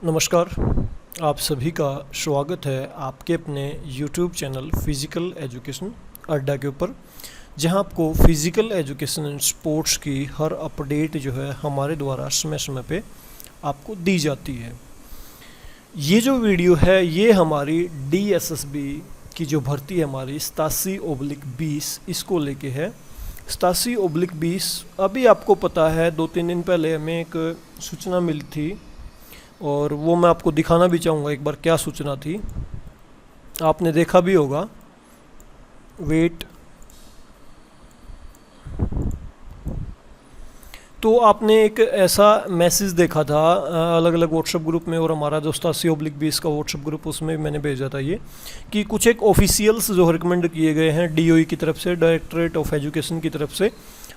नमस्कार। आप सभी का स्वागत है आपके अपने YouTube चैनल फिज़िकल एजुकेशन अड्डा के ऊपर, जहां आपको फिज़िकल एजुकेशन एंड स्पोर्ट्स की हर अपडेट जो है हमारे द्वारा समय समय पे आपको दी जाती है। ये जो वीडियो है ये हमारी DSSB की जो भर्ती है हमारी 87/20 इसको लेके है। 87/20 अभी आपको पता है 2-3 दिन पहले हमें एक सूचना मिली थी और वो मैं आपको दिखाना भी चाहूँगा एक बार क्या सूचना थी। आपने देखा भी होगा। वेट, तो आपने एक ऐसा मैसेज देखा था अलग अलग व्हाट्सएप ग्रुप में, और हमारा जो 87/20 का व्हाट्सएप ग्रुप उसमें मैंने भेजा था ये कि कुछ एक ऑफिशियल्स जो रिकमेंड किए गए हैं DOE की तरफ से, डायरेक्टरेट ऑफ एजुकेशन की तरफ से,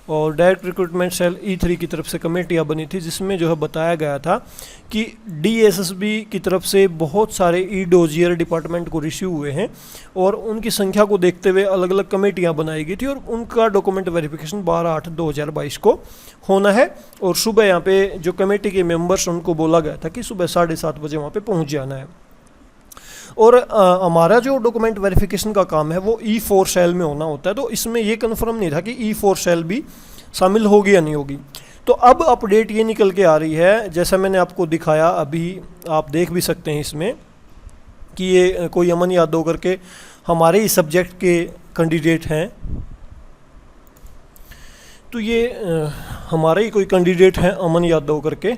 और डायरेक्ट रिक्रूटमेंट सेल E3 की तरफ से कमेटियाँ बनी थी, जिसमें जो है बताया गया था कि DSSB की तरफ से बहुत सारे ई-डोजियर डिपार्टमेंट को रिसीव हुए हैं और उनकी संख्या को देखते हुए अलग अलग कमेटियाँ बनाई गई थी और उनका डॉक्यूमेंट वेरिफिकेशन 12/8/2022 को होना है। और सुबह यहाँ पे जो कमेटी के मेंबर्स उनको बोला गया था कि सुबह 7:30 बजे वहाँ पे पहुँच जाना है। और हमारा जो डॉक्यूमेंट वेरिफिकेशन का काम है वो E4 सेल में होना होता है, तो इसमें ये कन्फर्म नहीं था कि E4 सेल भी शामिल होगी या नहीं होगी। तो अब अपडेट ये निकल के आ रही है, जैसा मैंने आपको दिखाया, अभी आप देख भी सकते हैं इसमें कि ये कोई अमन यादव करके हमारे ही सब्जेक्ट के कैंडिडेट हैं। तो ये हमारे ही कोई कैंडिडेट हैं अमन यादव करके,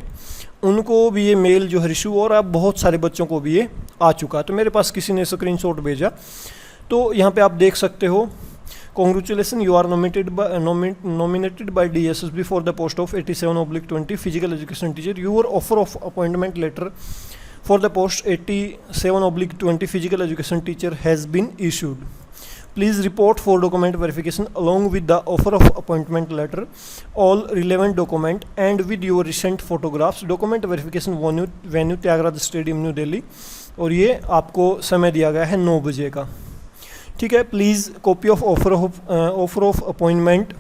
उनको भी ये मेल जो है रिश्यू, और अब बहुत सारे बच्चों को भी ये आ चुका है। तो मेरे पास किसी ने स्क्रीनशॉट भेजा, तो यहाँ पे आप देख सकते हो, congratulation, you are nominated by DSSB for the post of 87/20 physical education teacher. Your offer of appointment letter for the post 87/20 physical education teacher has been issued. Please report for document verification along with the offer of appointment letter, all relevant document and with your recent photographs. Document verification venue Thyagaraj stadium new Delhi, और ये आपको समय दिया गया है 9 बजे का। ठीक है। Please copy of offer of appointment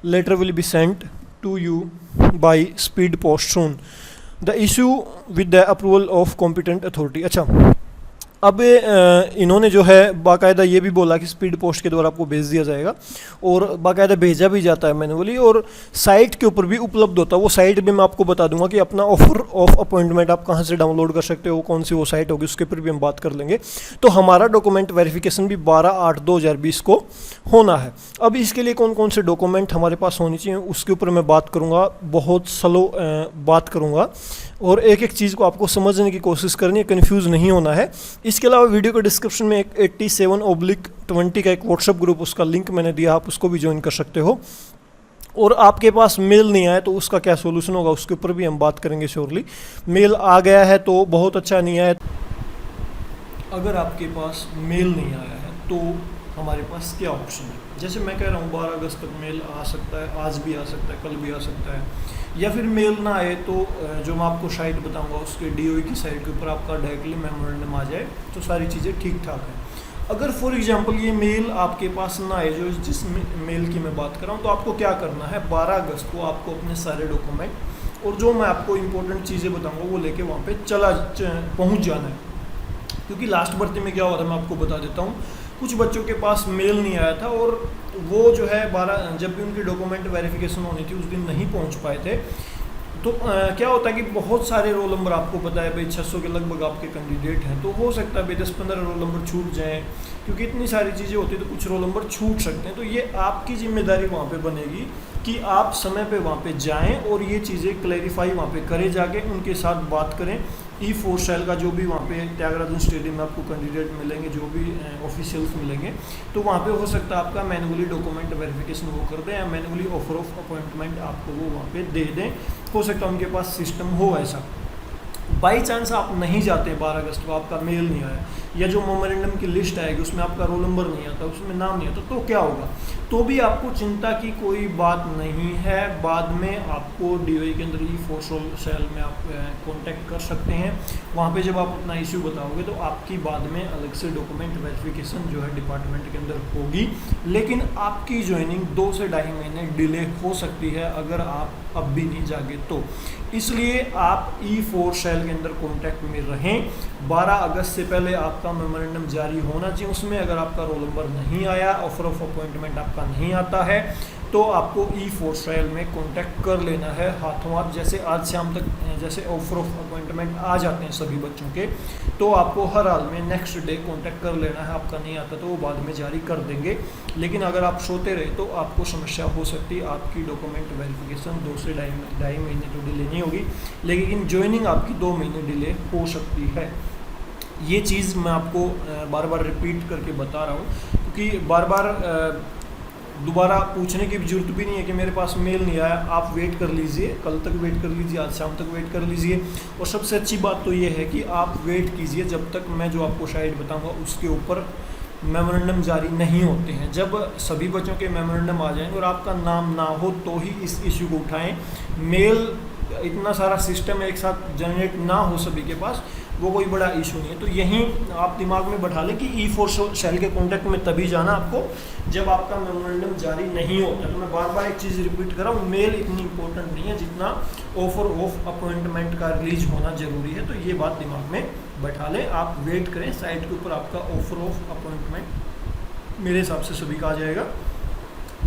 letter will be sent to you by speed post soon. The issue with the approval of competent authority. अच्छा, अब इन्होंने जो है बाकायदा ये भी बोला कि स्पीड पोस्ट के द्वारा आपको भेज दिया जाएगा, और बाकायदा भेजा भी जाता है मैनुअली, और साइट के ऊपर भी उपलब्ध होता है। वो साइट भी मैं आपको बता दूंगा कि अपना ऑफर ऑफ अपॉइंटमेंट आप कहाँ से डाउनलोड कर सकते हो, कौन सी वो साइट होगी, उसके ऊपर भी हम बात कर लेंगे। तो हमारा डॉक्यूमेंट वेरिफिकेशन भी 12/8/2020 को होना है। अब इसके लिए कौन कौन से डॉक्यूमेंट हमारे पास होनी चाहिए उसके ऊपर मैं बात करूँगा, बहुत स्लो बात करूँगा, और एक एक चीज़ को आपको समझने की कोशिश करनी है, कन्फ्यूज़ नहीं होना है। इसके अलावा वीडियो के डिस्क्रिप्शन में एक 87/20 का एक व्हाट्सएप ग्रुप, उसका लिंक मैंने दिया, आप उसको भी ज्वाइन कर सकते हो। और आपके पास मेल नहीं आया तो उसका क्या सोल्यूशन होगा उसके ऊपर भी हम बात करेंगे श्योरली। मेल आ गया है तो बहुत अच्छा, नहीं आया, अगर आपके पास मेल नहीं आया है तो हमारे पास क्या ऑप्शन है। जैसे मैं कह रहा हूँ 12 अगस्त तक मेल आ सकता है, आज भी आ सकता है, कल भी आ सकता है, या फिर मेल ना आए तो जो मैं आपको साइट बताऊंगा उसके DOE की साइट के ऊपर आपका डायरेक्टली मेमोरेंडम आ जाए, तो सारी चीज़ें ठीक ठाक हैं। अगर फॉर एग्जांपल ये मेल आपके पास ना आए, जो जिस मेल की मैं बात कर रहा हूँ, तो आपको क्या करना है, 12 अगस्त को आपको अपने सारे डॉक्यूमेंट और जो मैं आपको इंपॉर्टेंट चीज़ें बताऊँगा वो लेके वहाँ पर पहुँच जाना है। क्योंकि लास्ट भर्ती में क्या हुआ था मैं आपको बता देता हूँ, कुछ बच्चों के पास मेल नहीं आया था और वो जो है 12 जब भी उनकी डॉक्यूमेंट वेरिफिकेशन होनी थी उस दिन नहीं पहुंच पाए थे। तो क्या होता है कि बहुत सारे रोल नंबर, आपको पता है भाई 600 के लगभग आपके कैंडिडेट हैं, तो हो सकता है भाई 10-15 रोल नंबर छूट जाएं, क्योंकि इतनी सारी चीज़ें होती हैं तो कुछ रोल नंबर छूट सकते हैं। तो ये आपकी जिम्मेदारी वहाँ पे बनेगी कि आप समय पे वहाँ पे जाएं और ये चीज़ें क्लैरिफाई वहाँ पे करें, जाके उनके साथ बात करें। E4 सेल का जो भी वहाँ पे त्यागराजन स्टेडियम में आपको कैंडिडेट मिलेंगे, जो भी ऑफिशियल्स मिलेंगे, तो वहाँ पे हो सकता है आपका मैनुअली डॉक्यूमेंट वेरिफिकेशन वो कर दें, या मैनुअली ऑफर ऑफ अपॉइंटमेंट आपको वो वहाँ पे दे दें। हो सकता है उनके पास सिस्टम हो ऐसा। बाई चांस आप नहीं जाते 12 अगस्त को, आपका मेल नहीं आया, या जो मेमोरेंडम की लिस्ट आएगी उसमें आपका रोल नंबर नहीं आता, उसमें नाम नहीं आता, तो क्या होगा? तो भी आपको चिंता की कोई बात नहीं है। बाद में आपको DOE के अंदर E4 सेल में आप कांटेक्ट कर सकते हैं। वहाँ पे जब आप अपना इश्यू बताओगे तो आपकी बाद में अलग से डॉक्यूमेंट वेरिफिकेशन जो है डिपार्टमेंट के अंदर होगी, लेकिन आपकी ज्वाइनिंग 2 से 2.5 महीने डिले हो सकती है अगर आप अब भी नहीं जागे तो। इसलिए आप E4 सेल के अंदर कॉन्टैक्ट में रहें। 12 अगस्त से पहले आपका मेमोरेंडम जारी होना चाहिए। उसमें अगर आपका रोल नंबर नहीं आया, ऑफर ऑफ अपॉइंटमेंट आपका नहीं आता है, तो आपको E4 सेल में कांटेक्ट कर लेना है हाथों हाथ। जैसे आज शाम तक जैसे ऑफर ऑफ अपॉइंटमेंट आ जाते हैं सभी बच्चों के, तो आपको हर हाल में नेक्स्ट डे कांटेक्ट कर लेना है। आपका नहीं आता तो वो बाद में जारी कर देंगे, लेकिन अगर आप सोते रहे तो आपको समस्या हो सकती है। आपकी डॉक्यूमेंट वेरिफिकेशन 2 से 2.5 महीने तो डिले नहीं होगी, लेकिन ज्वाइनिंग आपकी 2 महीने डिले हो सकती है। ये चीज़ मैं आपको बार बार रिपीट करके बता रहा हूँ, क्योंकि बार बार दोबारा पूछने की जरूरत भी नहीं है कि मेरे पास मेल नहीं आया। आप वेट कर लीजिए, कल तक वेट कर लीजिए, आज शाम तक वेट कर लीजिए। और सबसे अच्छी बात तो ये है कि आप वेट कीजिए जब तक मैं जो आपको शायद बताऊंगा उसके ऊपर मेमोरेंडम जारी नहीं होते हैं। जब सभी बच्चों के मेमोरेंडम आ जाएंगे और आपका नाम ना हो तो ही इस इश्यू को उठाएं। मेल इतना सारा सिस्टम एक साथ जनरेट ना हो सभी के पास, वो कोई बड़ा इशू नहीं है। तो यहीं आप दिमाग में बैठा लें कि E4 सेल के कॉन्टैक्ट में तभी जाना आपको जब आपका मेमोरेंडम जारी नहीं होता। तो मैं बार बार एक चीज़ रिपीट कर रहा हूँ, मेल इतनी इंपॉर्टेंट नहीं है जितना ऑफर ऑफ अपॉइंटमेंट का रिलीज होना जरूरी है। तो ये बात दिमाग में बैठा लें, आप वेट करें। साइट के ऊपर आपका ऑफर ऑफ अपॉइंटमेंट मेरे हिसाब से सभी का आ जाएगा।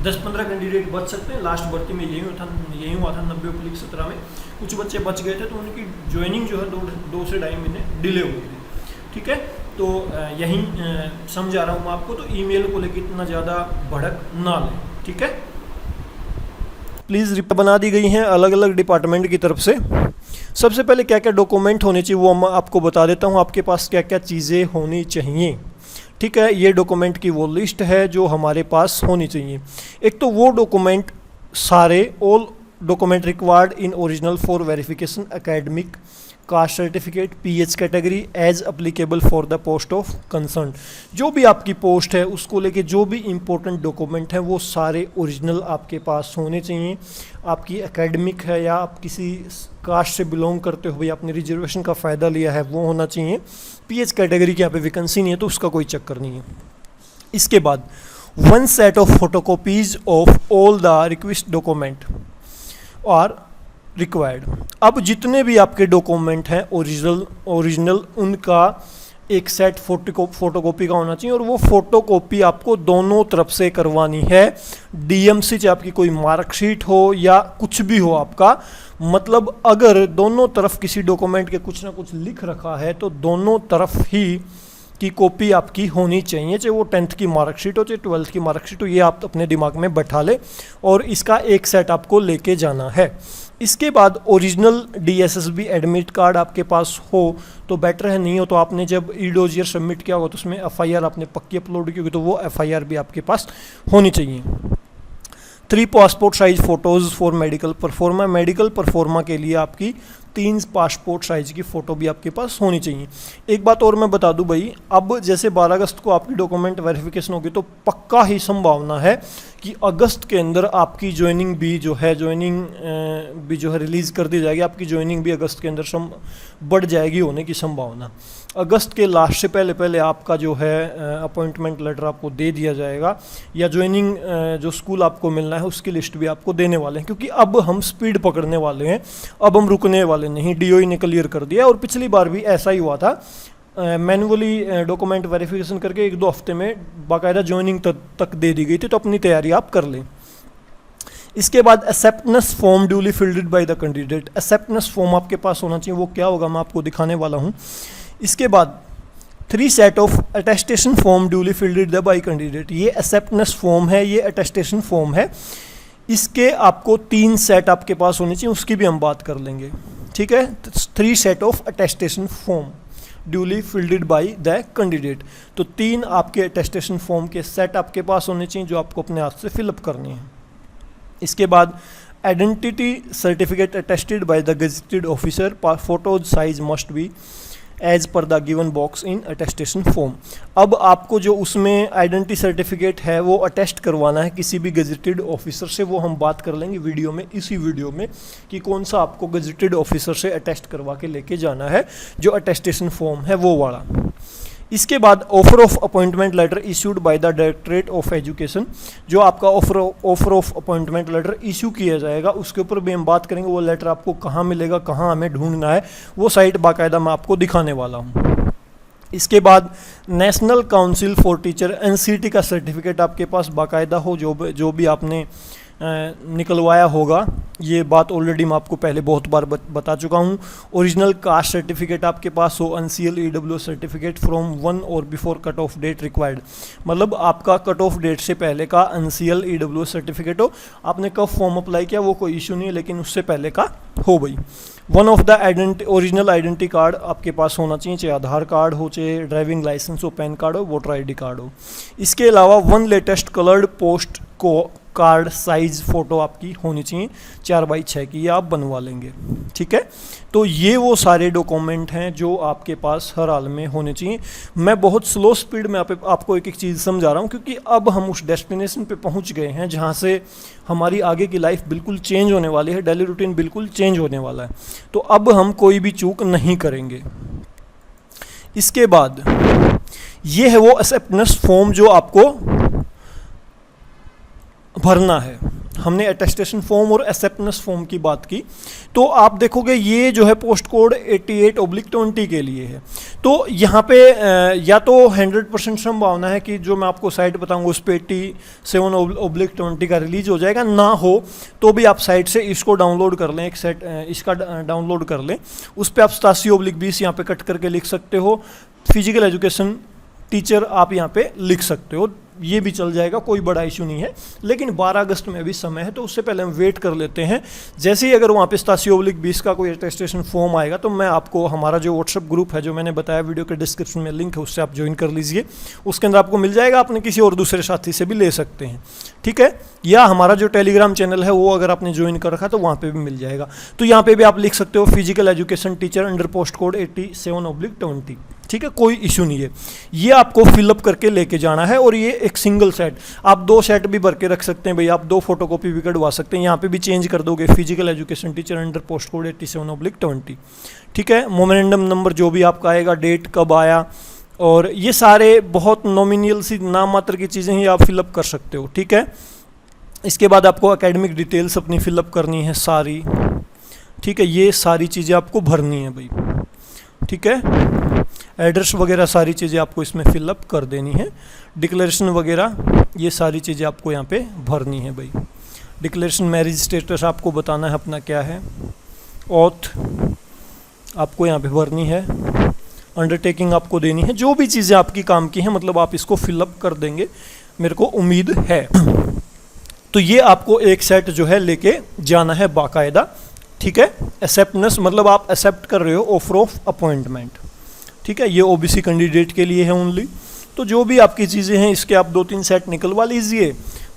10-15 कैंडिडेट बच सकते हैं। लास्ट भर्ती में यही हुआ था 90/17 में। कुछ बच्चे बच गए थे तो उनकी ज्वाइनिंग जो है 2 से 2.5 महीने डिले हो गई थी। ठीक है, तो यही समझा रहा हूँ मैं आपको। तो ईमेल को लेकर इतना ज़्यादा भड़क ना लें, ठीक है। प्लीज़ रिपोर्ट बना दी गई हैं अलग अलग डिपार्टमेंट की तरफ से। सबसे पहले क्या क्या डॉक्यूमेंट होने चाहिए वो मैं आपको बता देता हूँ, आपके पास क्या क्या चीज़ें होनी चाहिए। ठीक है, ये डॉक्यूमेंट की वो लिस्ट है जो हमारे पास होनी चाहिए। एक तो वो डॉक्यूमेंट सारे all document required in original for verification academic caste certificate PH category as applicable for the post of concern. जो भी आपकी पोस्ट है उसको लेके जो भी इम्पोर्टेंट डॉक्यूमेंट हैं वो सारे ओरिजिनल आपके पास होने चाहिए। आपकी एकेडमिक है या आप किसी कास्ट से बिलोंग करते हो या आपने रिजर्वेशन का फ़ायदा लिया है वो होना चाहिए। PH कैटेगरी की यहाँ पे वैकेंसी नहीं है तो उसका कोई चक्कर नहीं है। इसके बाद 1 set of photocopies of all the request document और रिक्वायर्ड। अब जितने भी आपके डॉक्यूमेंट हैं ओरिजिनल उनका एक सेट फोटोकॉपी का होना चाहिए, और वो फोटोकॉपी आपको दोनों तरफ से करवानी है। DMC चाहे आपकी कोई मार्कशीट हो या कुछ भी हो आपका, मतलब अगर दोनों तरफ किसी डॉक्यूमेंट के कुछ ना कुछ लिख रखा है तो दोनों तरफ ही की कॉपी आपकी होनी चाहिए, चाहे वो 10th की मार्कशीट हो चाहे 12th की मार्कशीट हो। ये आप अपने दिमाग में बैठा ले और इसका एक सेट आपको लेके जाना है। इसके बाद ओरिजिनल DSSB एडमिट कार्ड आपके पास हो तो बेटर है, नहीं हो तो आपने जब ई-डोजियर सबमिट किया होगा तो उसमें FIR आपने पक्की अपलोड की होगी तो वो FIR भी आपके पास होनी चाहिए। 3 passport size photos for medical pro forma. Medical pro forma के लिए आपकी 3 पासपोर्ट साइज़ की फ़ोटो भी आपके पास होनी चाहिए। एक बात और मैं बता दूं भाई, अब जैसे 12 अगस्त को आपकी डॉक्यूमेंट वेरिफिकेशन होगी तो पक्का ही संभावना है कि अगस्त के अंदर आपकी ज्वाइनिंग भी जो है रिलीज़ कर दी जाएगी। आपकी ज्वाइनिंग भी अगस्त के अंदर बढ़ जाएगी होने की संभावना। अगस्त के लास्ट से पहले आपका जो है अपॉइंटमेंट लेटर आपको दे दिया जाएगा, या ज्वाइनिंग जो स्कूल आपको मिलना है उसकी लिस्ट भी आपको देने वाले हैं, क्योंकि अब हम स्पीड पकड़ने वाले हैं, अब हम रुकने वाले नहीं। DOE ने क्लियर कर दिया, और पिछली बार भी ऐसा ही हुआ था। मैनुअली डॉक्यूमेंट वेरिफिकेशन करके 1-2 हफ्ते में बाकायदा ज्वाइनिंग तक दे दी गई थी, तो अपनी तैयारी आप कर लें। इसके बाद acceptance form duly filled by the candidate. Acceptance form आपके पास होना चाहिए, वो क्या होगा मैं आपको दिखाने वाला हूँ। इसके बाद 3 set of attestation form duly filled by candidate. ये एक्सेप्टेंस फॉर्म है, ये अटेस्टेशन फॉर्म है। इसके आपको 3 सेट आपके पास होने चाहिए, उसकी भी हम बात कर लेंगे, ठीक है। 3 set of attestation form duly filled by the candidate. तो 3 आपके अटेस्टेशन फॉर्म के सेट आपके पास होने चाहिए जो आपको अपने हाथ से फिलअप करनी है। इसके बाद identity certificate attested by the gazetted officer. Photos size must be as per the given box in attestation form. अब आपको जो उसमें आइडेंटिटी सर्टिफिकेट है वो अटेस्ट करवाना है किसी भी गजेटेड ऑफिसर से, वो हम बात कर लेंगे वीडियो में, इसी वीडियो में, कि कौन सा आपको गजेटेड ऑफिसर से अटेस्ट करवा के लेके जाना है, जो अटेस्टेशन फॉर्म है वो वाला। इसके बाद offer of appointment letter issued by the directorate of education, जो आपका offer of appointment letter issue किया जाएगा उसके ऊपर भी हम बात करेंगे। वो लेटर आपको कहाँ मिलेगा, कहाँ हमें ढूंढना है, वो साइट बाकायदा मैं आपको दिखाने वाला हूँ। इसके बाद national council for teacher NCT का सर्टिफिकेट आपके पास बाकायदा हो, जो भी आपने निकलवाया होगा। ये बात ऑलरेडी मैं आपको पहले बहुत बार बता चुका हूँ। ओरिजिनल कास्ट सर्टिफिकेट आपके पास हो, NCL EWS सर्टिफिकेट फ्रॉम 1 और before cut off date required, मतलब आपका कट ऑफ डेट से पहले का NCL EWS सर्टिफिकेट हो। आपने कब फॉर्म अप्लाई किया वो कोई इशू नहीं है, लेकिन उससे पहले का हो भाई। One of the original identity card आपके पास होना चाहिए, चाहे आधार कार्ड हो, चाहे ड्राइविंग लाइसेंस हो, पैन कार्ड हो, वोटर ID कार्ड हो। इसके अलावा 1 लेटेस्ट कलर्ड पोस्ट को कार्ड साइज फ़ोटो आपकी होनी चाहिए 4x6 की, ये आप बनवा लेंगे, ठीक है। तो ये वो सारे डॉक्यूमेंट हैं जो आपके पास हर हाल में होने चाहिए। मैं बहुत स्लो स्पीड में आपको एक एक चीज़ समझा रहा हूँ, क्योंकि अब हम उस डेस्टिनेशन पे पहुँच गए हैं जहाँ से हमारी आगे की लाइफ बिल्कुल चेंज होने वाली है, डेली रूटीन बिल्कुल चेंज होने वाला है। तो अब हम कोई भी चूक नहीं करेंगे। इसके बाद ये है वो एक्सेप्टेंस फॉर्म जो आपको भरना है। हमने अटेस्टेशन फॉर्म और एक्सेप्टेंस फॉर्म की बात की, तो आप देखोगे ये जो है पोस्ट कोड 88/20 के लिए है। तो यहाँ पे या तो 100% संभावना है कि जो मैं आपको साइट बताऊंगा उस पर 87/20 का रिलीज हो जाएगा, ना हो तो भी आप साइट से इसको डाउनलोड कर लें, एक सेट इसका डाउनलोड कर लें। उस पर आप 87/20 यहाँ पे कट करके लिख सकते हो, फिजिकल एजुकेशन टीचर आप यहाँ पे लिख सकते हो, ये भी चल जाएगा, कोई बड़ा इशू नहीं है। लेकिन 12 अगस्त में अभी समय है, तो उससे पहले हम वेट कर लेते हैं। जैसे ही अगर वहाँ पे 87/20 का कोई अटेस्टेशन फॉर्म आएगा तो मैं आपको, हमारा जो व्हाट्सअप ग्रुप है जो मैंने बताया वीडियो के डिस्क्रिप्शन में लिंक है, उससे आप ज्वाइन कर लीजिए। उसके अंदर आपको मिल जाएगा, अपने किसी और दूसरे साथी से भी ले सकते हैं, ठीक है। या हमारा जो टेलीग्राम चैनल है वो अगर आपने ज्वाइन कर रखा तो वहाँ पर भी मिल जाएगा। तो यहाँ पर भी आप लिख सकते हो physical education teacher under post code 87/20, ठीक है, कोई इशू नहीं है। ये आपको फिलअप करके लेके जाना है, और ये एक सिंगल सेट, आप 2 सेट भी भर के रख सकते हैं भाई, आप 2 फोटोकॉपी भी कटवा सकते हैं। यहाँ पे भी चेंज कर दोगे physical education teacher under post code 87/20, ठीक है। मोमेंडम नंबर जो भी आपका आएगा, डेट कब आया, और ये सारे बहुत नॉमिनल सी नाम मात्र की चीज़ें ही आप फिलअप कर सकते हो, ठीक है। इसके बाद आपको एकेडमिक डिटेल्स अपनी फिलअप करनी है सारी, ठीक है। ये सारी चीज़ें आपको भरनी है भाई, ठीक है। एड्रेस वगैरह सारी चीज़ें आपको इसमें फिलअप कर देनी है। डिक्लेरेशन वगैरह ये सारी चीज़ें आपको यहाँ पे भरनी है भाई। डिक्लेरेशन मैरिज स्टेटस आपको बताना है अपना क्या है, ऑथ आपको यहाँ पे भरनी है, अंडरटेकिंग आपको देनी है, जो भी चीज़ें आपकी काम की हैं, मतलब आप इसको फिलअप कर देंगे, मेरे को उम्मीद है। तो ये आपको एक सेट जो है लेके जाना है बाकायदा, ठीक है। एक्सेप्टेंस मतलब आप एक्सेप्ट कर रहे हो ऑफर ऑफ अपॉइंटमेंट, ठीक है। ये OBC कैंडिडेट के लिए है ओनली। तो जो भी आपकी चीज़ें हैं इसके आप 2-3 सेट निकलवा लीजिए,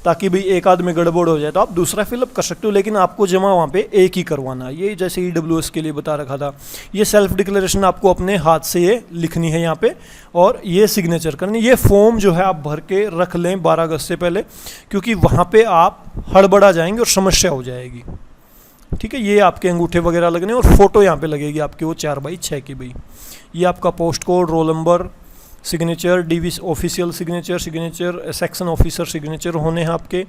ताकि भाई एक आध में गड़बड़ हो जाए तो आप दूसरा फिलअप कर सकते हो, लेकिन आपको जमा वहाँ पे एक ही करवाना है। ये जैसे EWS के लिए बता रखा था, ये सेल्फ डिक्लेरेशन आपको अपने हाथ से ये लिखनी है यहाँ पे, और ये सिग्नेचर करनी। ये फॉर्म जो है आप भर के रख लें 12 अगस्त से पहले, क्योंकि वहाँ पर आप हड़बड़ा जाएंगे और समस्या हो जाएगी, ठीक है। ये आपके अंगूठे वगैरह लगने, और फोटो यहाँ पे लगेगी आपकी वो 4x6 की भाई। ये आपका post code, roll number, signature, DV official signature, section officer signature होने हैं आपके,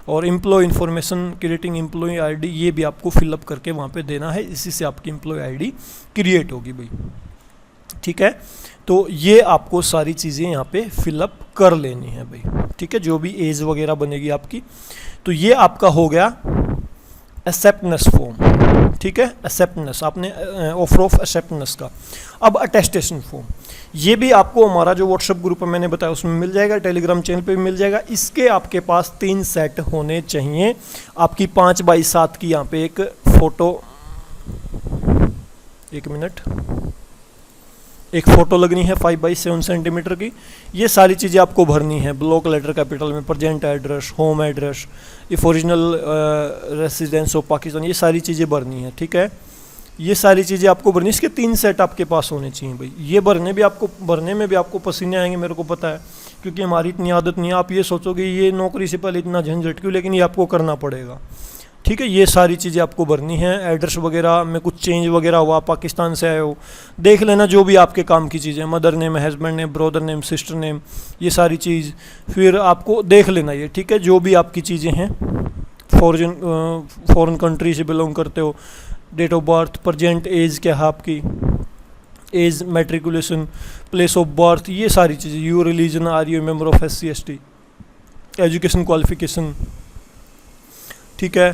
और employee information creating employee ID ये भी आपको फिलअप करके वहाँ पे देना है। इसी से आपकी एम्प्लॉय ID क्रिएट होगी भाई, ठीक है। तो ये आपको सारी चीज़ें यहाँ पे फिलअप कर लेनी है भाई, ठीक है, जो भी एज वगैरह बनेगी आपकी। तो ये आपका हो गया एक्सेप्टेंस फॉर्म, ठीक है। एक्सेप्टेंस आपने ऑफर ऑफ एक्सेप्टेंस का। अब अटेस्टेशन फॉर्म, ये भी आपको हमारा जो व्हाट्सएप ग्रुप है मैंने बताया उसमें मिल जाएगा, टेलीग्राम चैनल पे भी मिल जाएगा। इसके आपके पास 3 सेट होने चाहिए। आपकी 5x7 की यहाँ पे एक फ़ोटो, 1 मिनट, एक फ़ोटो लगनी है 5x7 सेंटीमीटर की। ये सारी चीज़ें आपको भरनी है, ब्लॉक लेटर कैपिटल में, present address, home address, if original residence of Pakistan, ये सारी चीज़ें भरनी है, ठीक है। ये सारी चीज़ें आपको भरनी, इसके 3 सेट आपके पास होने चाहिए भाई। ये भरने में भी आपको पसीने आएंगे, मेरे को पता है, क्योंकि हमारी इतनी आदत नहीं है। आप ये सोचोगे ये नौकरी से पहले इतना झंझट क्यों, लेकिन ये आपको करना पड़ेगा, ठीक है। ये सारी चीज़ें आपको भरनी है। एड्रेस वगैरह में कुछ चेंज वगैरह हुआ, पाकिस्तान से आए हो, देख लेना जो भी आपके काम की चीज़ें, mother name, husband name, brother name, sister name, ये सारी चीज़ फिर आपको देख लेना ये, ठीक है। जो भी आपकी चीज़ें हैं, फॉरेन कंट्री से बिलोंग करते हो, date of birth, present age क्या है आपकी, age, matriculation, place of birth, ये सारी चीज़ें, you religion, are you member of SC ST, education qualification, ठीक है।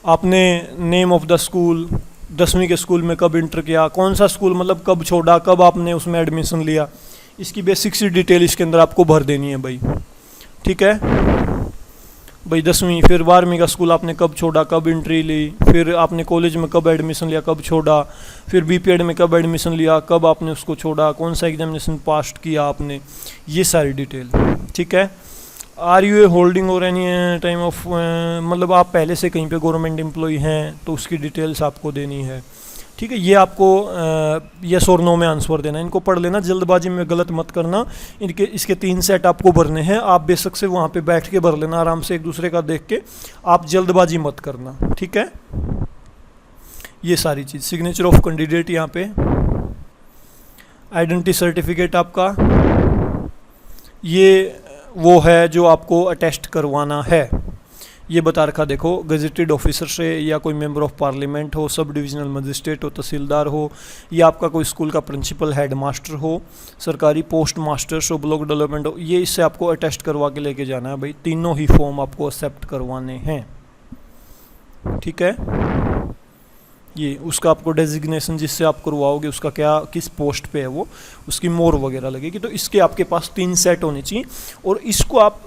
आपने नेम ऑफ द स्कूल, 10वीं के स्कूल में कब इंटर किया, कौन सा स्कूल मतलब कब छोड़ा, कब आपने उसमें एडमिशन लिया, इसकी बेसिक सी डिटेल इसके अंदर आपको भर देनी है भाई, ठीक है भाई। 10वीं, फिर 12वीं का स्कूल आपने कब छोड़ा, कब एंट्री ली, फिर आपने कॉलेज में कब एडमिशन लिया, कब छोड़ा, फिर BPED में कब एडमिशन लिया, कब आपने उसको छोड़ा, कौन सा एग्जामिनेशन पास किया आपने, ये सारी डिटेल, ठीक है। आर यू ए होल्डिंग और एनी टाइम ऑफ, मतलब आप पहले से कहीं पे गवर्नमेंट एम्प्लॉय हैं तो उसकी डिटेल्स आपको देनी है, ठीक है। ये आपको यस और नो में आंसर देना है। इनको पढ़ लेना, जल्दबाजी में गलत मत करना। इसके 3 सेट आपको भरने हैं। आप बेशक से वहाँ पे बैठ के भर लेना आराम से, एक दूसरे का देख के, आप जल्दबाजी मत करना, ठीक है। ये सारी चीज़, सिग्नेचर ऑफ कैंडिडेट यहाँ पे, आइडेंटिटी सर्टिफिकेट आपका, ये वो है जो आपको अटेस्ट करवाना है। ये बता रखा, देखो, गजेटेड ऑफिसर से, या कोई मेंबर ऑफ पार्लियामेंट हो, सब डिविजनल मजिस्ट्रेट हो, तहसीलदार हो, या आपका कोई स्कूल का प्रिंसिपल, हेड मास्टर हो, सरकारी पोस्ट मास्टर्स हो, ब्लॉक डेवलपमेंट हो, ये इससे आपको अटेस्ट करवा के लेके जाना है भाई। तीनों ही फॉर्म आपको एक्सेप्ट करवाने हैं, ठीक है। ये उसका आपको डेजिग्नेशन जिससे आप करवाओगे उसका क्या, किस पोस्ट पे है वो, उसकी मोहर वगैरह लगेगी। तो इसके आपके पास 3 सेट होने चाहिए, और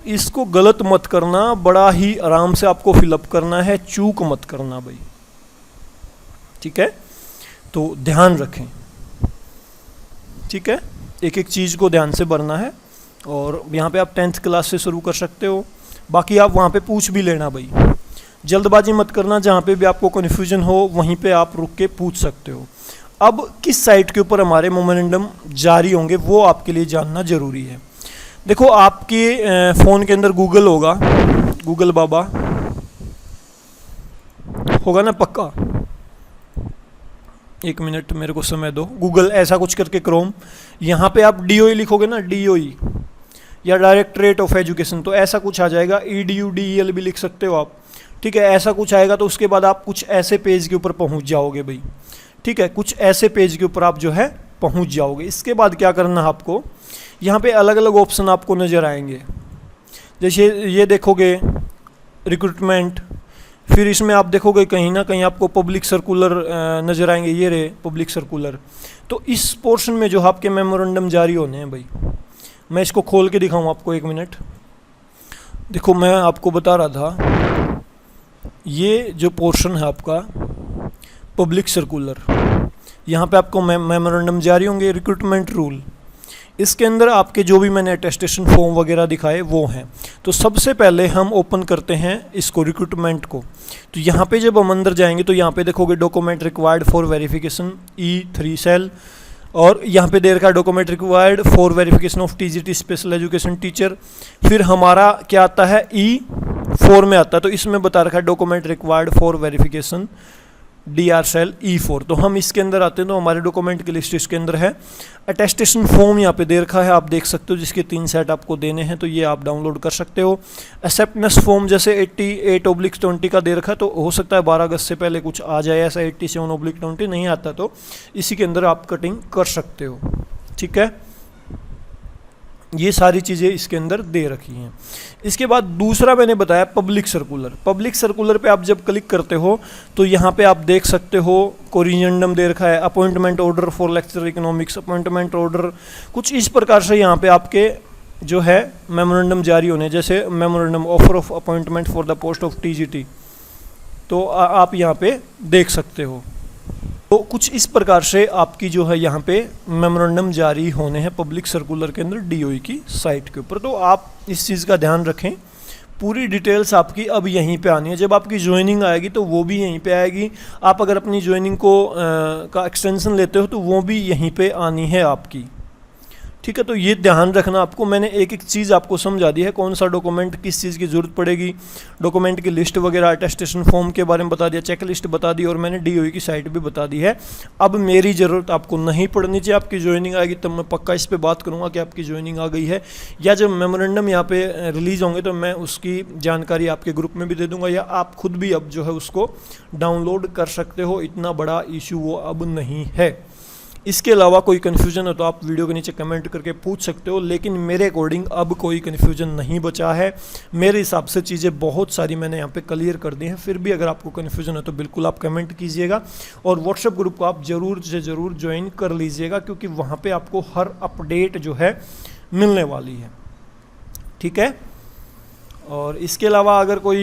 इसको गलत मत करना, बड़ा ही आराम से आपको फिलअप करना है, चूक मत करना भाई, ठीक है। तो ध्यान रखें, ठीक है, एक एक चीज़ को ध्यान से भरना है। और यहाँ पे आप 10th क्लास से शुरू कर सकते हो, बाकी आप वहाँ पे पूछ भी लेना भाई, जल्दबाजी मत करना। जहाँ पे भी आपको कन्फ्यूजन हो वहीं पे आप रुक के पूछ सकते हो। अब किस साइट के ऊपर हमारे मेमोरेंडम जारी होंगे वो आपके लिए जानना ज़रूरी है। देखो, आपके फ़ोन के अंदर गूगल होगा, गूगल बाबा होगा ना पक्का, 1 मिनट मेरे को समय दो। गूगल ऐसा कुछ करके क्रोम, यहाँ पे आप DOE लिखोगे ना, DOE या डायरेक्टरेट ऑफ एजुकेशन, तो ऐसा कुछ आ जाएगा। EDU DEL भी लिख सकते हो आप, ठीक है, ऐसा कुछ आएगा। तो उसके बाद आप कुछ ऐसे पेज के ऊपर पहुंच जाओगे भाई, ठीक है, कुछ ऐसे पेज के ऊपर आप जो है पहुंच जाओगे। इसके बाद क्या करना है आपको, यहाँ पे अलग अलग ऑप्शन आपको नज़र आएंगे। जैसे ये देखोगे रिक्रूटमेंट, फिर इसमें आप देखोगे कहीं ना कहीं आपको पब्लिक सर्कुलर नज़र आएंगे, ये रहे पब्लिक सर्कुलर। तो इस पोर्शन में जो आपके मेमोरेंडम जारी होने हैं भाई, मैं इसको खोल के दिखाऊँ आपको, 1 मिनट। देखो, मैं आपको बता रहा था, ये जो पोर्शन है आपका पब्लिक सर्कुलर, यहाँ पे आपको मेमोरेंडम जारी होंगे, रिक्रूटमेंट रूल, इसके अंदर आपके जो भी मैंने अटेस्टेशन फॉर्म वगैरह दिखाए वो हैं। तो सबसे पहले हम ओपन करते हैं इसको, रिक्रूटमेंट को। तो यहाँ पे जब हम अंदर जाएंगे तो यहाँ पे देखोगे document required for verification, E3 cell, और यहाँ पे दे रखा है document required for verification of TGT special education teacher. फिर हमारा क्या आता है, E4 में आता है। तो इसमें बता रखा है document required for verification DR cell E4। तो हम इसके अंदर आते हैं, तो हमारे डॉक्यूमेंट की लिस्ट इसके अंदर है। अटेस्टेशन फॉर्म यहाँ पे दे रखा है, आप देख सकते हो, जिसके 3 सेट आपको देने हैं, तो ये आप डाउनलोड कर सकते हो। एक्सेप्टेंस फॉर्म जैसे 88/20 का दे रखा है, तो हो सकता है 12 अगस्त से पहले कुछ आ जाए ऐसा, 87/20 नहीं आता तो इसी के अंदर आप कटिंग कर सकते हो, ठीक है। ये सारी चीज़ें इसके अंदर दे रखी हैं। इसके बाद दूसरा मैंने बताया पब्लिक सर्कुलर। पब्लिक सर्कुलर पे आप जब क्लिक करते हो तो यहाँ पे आप देख सकते हो कोरिजेंडम दे रखा है, appointment order for lecture economics, appointment order, कुछ इस प्रकार से यहाँ पे आपके जो है मेमोरेंडम जारी होने, जैसे memorandum offer of appointment for the post of TGT, तो आप यहाँ पे देख सकते हो। तो कुछ इस प्रकार से आपकी जो है यहाँ पे मेमोरेंडम जारी होने हैं पब्लिक सर्कुलर के अंदर DOE की साइट के ऊपर। तो आप इस चीज़ का ध्यान रखें, पूरी डिटेल्स आपकी अब यहीं पे आनी है। जब आपकी ज्वाइनिंग आएगी तो वो भी यहीं पे आएगी। आप अगर अपनी ज्वाइनिंग को का एक्सटेंशन लेते हो तो वो भी यहीं पे आनी है आपकी, ठीक है। तो ये ध्यान रखना आपको। मैंने एक एक चीज़ आपको समझा दी है, कौन सा डॉक्यूमेंट किस चीज़ की ज़रूरत पड़ेगी, डॉक्यूमेंट की लिस्ट वगैरह, अटेस्टेशन फॉर्म के बारे में बता दिया, चेक लिस्ट बता दी, और मैंने DOE की साइट भी बता दी है। अब मेरी ज़रूरत आपको नहीं पड़नी चाहिए। आपकी ज्वाइनिंग आएगी तब मैं पक्का इस पर बात करूँगा कि आपकी ज्वाइनिंग आ गई है, या जब मेमोरेंडम यहाँ पे रिलीज़ होंगे तो मैं उसकी जानकारी आपके ग्रुप में भी दे दूँगा, या आप खुद भी अब जो है उसको डाउनलोड कर सकते हो। इतना बड़ा इशू वो अब नहीं है। इसके अलावा कोई कन्फ्यूजन हो तो आप वीडियो के नीचे कमेंट करके पूछ सकते हो, लेकिन मेरे अकॉर्डिंग अब कोई कन्फ्यूजन नहीं बचा है। मेरे हिसाब से चीज़ें बहुत सारी मैंने यहाँ पे क्लियर कर दी हैं। फिर भी अगर आपको कन्फ्यूजन हो तो बिल्कुल आप कमेंट कीजिएगा, और व्हाट्सएप ग्रुप को आप ज़रूर से ज़रूर ज्वाइन कर लीजिएगा, क्योंकि वहाँ पर आपको हर अपडेट जो है मिलने वाली है, ठीक है। और इसके अलावा अगर कोई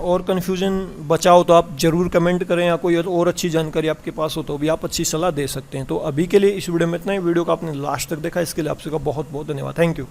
और कन्फ्यूजन बचा हो तो आप ज़रूर कमेंट करें, या कोई और अच्छी जानकारी आपके पास हो तो भी आप अच्छी सलाह दे सकते हैं। तो अभी के लिए इस वीडियो में इतना ही। वीडियो को आपने लास्ट तक देखा, इसके लिए आपसे का बहुत बहुत धन्यवाद। Thank you.